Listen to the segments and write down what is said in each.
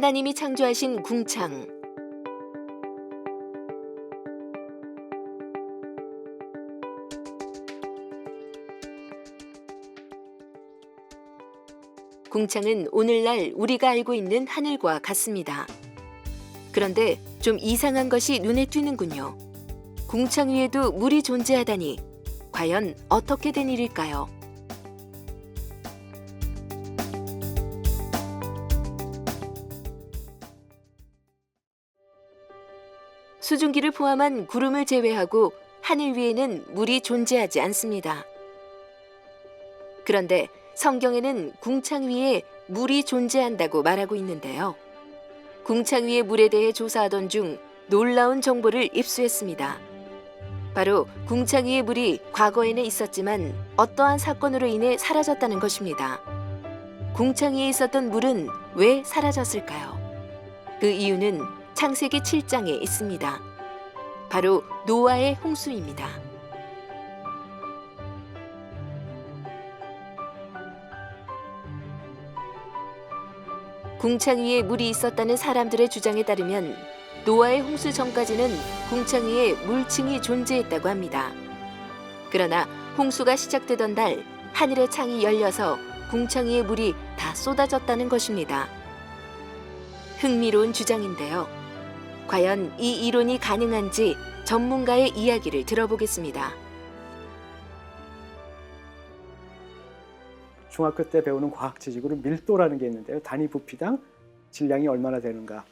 하나님이 창조하신 궁창. 궁창은 오늘날 우리가 알고 있는 하늘과 같습니다. 그런데 좀 이상한 것이 눈에 띄는군요. 궁창 위에도 물이 존재하다니 과연 어떻게 된 일일까요? 수증기를 포함한 구름을 제외하고 하늘 위에는 물이 존재하지 않습니다. 그런데 성경에는 궁창 위에 물이 존재한다고 말하고 있는데요. 궁창 위의 물에 대해 조사하던 중 놀라운 정보를 입수했습니다. 바로 궁창 위의 물이 과거에는 있었지만 어떠한 사건으로 인해 사라졌다는 것입니다. 궁창 위에 있었던 물은 왜 사라졌을까요? 그 이유는 창세기 7장에 있습니다. 바로 노아의 홍수입니다. 궁창 위에 물이 있었다는 사람들의 주장에 따르면 노아의 홍수 전까지는 궁창 위에 물층이 존재했다고 합니다. 그러나 홍수가 시작되던 날 하늘의 창이 열려서 궁창 위에 물이 다 쏟아졌다는 것입니다. 흥미로운 주장인데요. 과연 이 이론이 가능한지 전문가의 이야기를 들어보겠습니다. 중학교 때 배우는 과학 지식으로 밀도라는 게 있는데요. 단위 부피당 질량이 얼마나 되는가.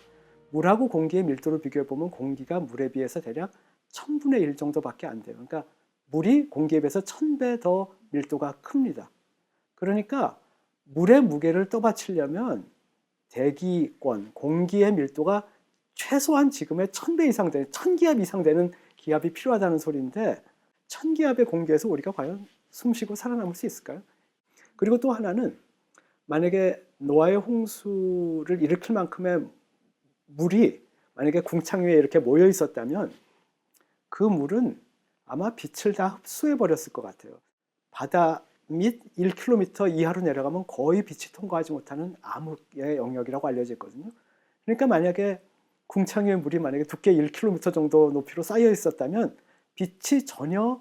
물하고 공기의 밀도를 비교해보면 공기가 물에 비해서 대략 1000분의 1 정도밖에 안 돼요. 그러니까 물이 공기에 비해서 1000배 더 밀도가 큽니다. 그러니까 물의 무게를 떠받치려면 대기권, 공기의 밀도가 최소한 지금의 1000배 이상 되는, 1000기압 이상 되는 기압이 필요하다는 소리인데 1000기압의 공기에서 우리가 과연 숨쉬고 살아남을 수 있을까요? 그리고 또 하나는 만약에 노아의 홍수를 일으킬 만큼의 물이 만약에 궁창 위에 이렇게 모여 있었다면 그 물은 아마 빛을 다 흡수해 버렸을 것 같아요. 바다 밑 1km 이하로 내려가면 거의 빛이 통과하지 못하는 암흑의 영역이라고 알려져 있거든요. 그러니까 만약에 궁창 위에 물이 만약에 두께 1km 정도 높이로 쌓여 있었다면 빛이 전혀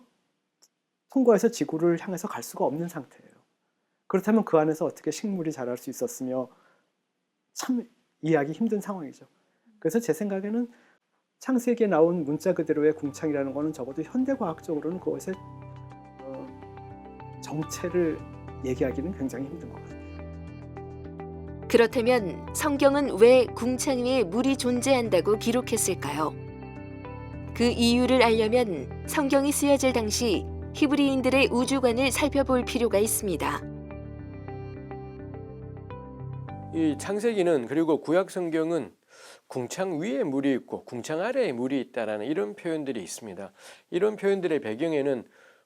통과해서 지구를 향해서 갈 수가 없는 상태예요. 그렇다면 그 안에서 어떻게 식물이 자랄 수 있었으며 참 이해하기 힘든 상황이죠. 그래서 제 생각에는 창세기에 나온 문자 그대로의 궁창이라는 것은 적어도 현대과학적으로는 그것의 정체를 얘기하기는 굉장히 힘든 것 같아요. 그렇다면 성경은 왜 궁창 위에 물이 존재한다고 기록했을까요? 그 이유를 알려면 성경이 쓰여질 당시 히브리인들의 우주관을 살펴볼 필요가 있습니다. 이 창세기는 그리고 구약 성경은 궁창 위에 물이 있고 궁창 아래에 물이 있다라는 이런 표현들이 있습니다. 이런 표현들의 배경에는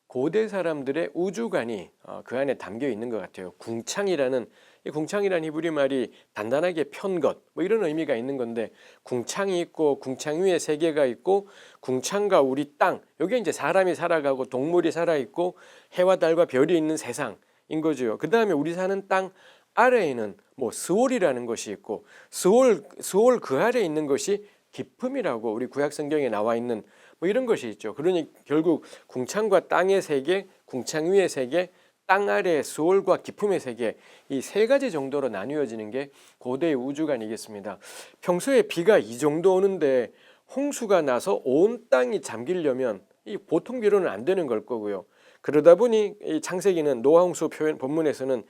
고대 사람들의 우주관이 그 안에 담겨 있는 것 같아요. 궁창이라는 히브리 말이 단단하게 편 것, 뭐 이런 의미가 있는 건데 궁창이 있고 궁창 위에 세계가 있고 궁창과 우리 땅, 여기에 이제 사람이 살아가고 동물이 살아 있고 해와 달과 별이 있는 세상인 거죠. 그 다음에 우리 사는 땅 아래에는 뭐 스올이라는 것이 있고 스올 그 아래에 있는 것이 기품이라고 우리 구약 성경에 나와 있는 뭐 이런 것이 있죠. 그러니 결국 궁창과 땅의 세계, 궁창 위의 세계, 땅 아래의 스올과 기품의 세계, 이 세 가지 정도로 나뉘어지는 게 고대의 우주관이겠습니다. 평소에 비가 이 정도 오는데 홍수가 나서 온 땅이 잠기려면 이 보통 비로는 안 되는 걸 거고요. 그러다 보니 이 창세기는 노아 홍수 표현 본문에서는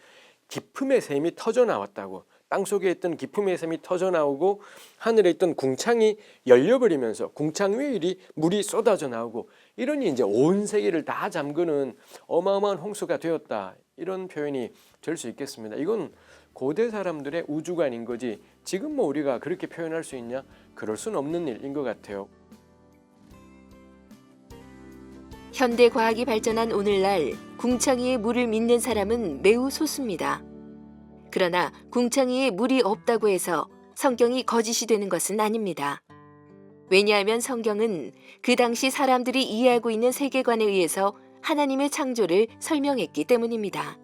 기품의 샘이 터져 나왔다고, 땅속에 있던 기품의 샘이 터져 나오고 하늘에 있던 궁창이 열려버리면서 궁창 위에 물이 쏟아져 나오고 이러니 이제 온 세계를 다 잠그는 어마어마한 홍수가 되었다, 이런 표현이 될 수 있겠습니다. 이건 고대 사람들의 우주관인 거지 지금 뭐 우리가 그렇게 표현할 수 있냐? 그럴 수는 없는 일인 것 같아요. 현대 과학이 발전한 오늘날 궁창 위에 물을 믿는 사람은 매우 소수입니다. 그러나 궁창 위에 물이 없다고 해서 성경이 거짓이 되는 것은 아닙니다. 왜냐하면 성경은 그 당시 사람들이 이해하고 있는 세계관에 의해서 하나님의 창조를 설명했기 때문입니다.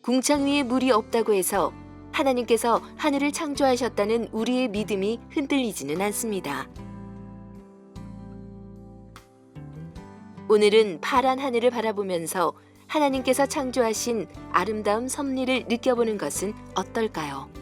궁창 위에 물이 없다고 해서 하나님께서 하늘을 창조하셨다는 우리의 믿음이 흔들리지는 않습니다. 오늘은 파란 하늘을 바라보면서 하나님께서 창조하신 아름다운 섭리를 느껴보는 것은 어떨까요?